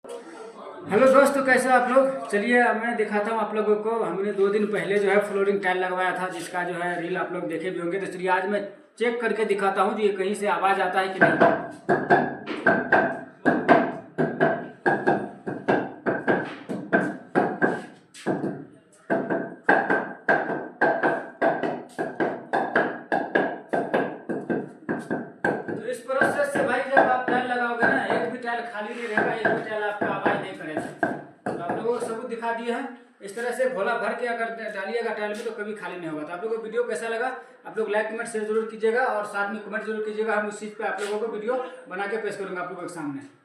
Hello दोस्तों, कैसे हो आप लोग। चलिए अब मैं दिखाता हूँ आप लोगों को। हमने 2 दिन पहले जो है फ्लोरिंग टाइल लगवाया था, जिसका जो है रील आप लोग देखे भी होंगे। तो चलिए आज मैं चेक करके दिखाता हूँ कि कहीं से आवाज़ आता है कि नहीं। तो इस प्रोसेस से भाई जब आप टाइल लगाओगे ना, एक भी टाइल खाली नहीं रहेगा, एक भी टाइल आपका आवाज़ नहीं करेगा। तो आप लोगों को सबूत दिखा दिए हैं। इस तरह से घोला भर के अगर डालिएगा टाइल में तो कभी खाली नहीं होगा। तो आप लोगों को वीडियो कैसा लगा, आप लोग लाइक कमेंट शेयर जरूर कीजिएगा और साथ में कमेंट जरूर कीजिएगा। हम उस चीज़ पे आप लोगों को वीडियो बना के पेश करूँगा आप लोगों के सामने।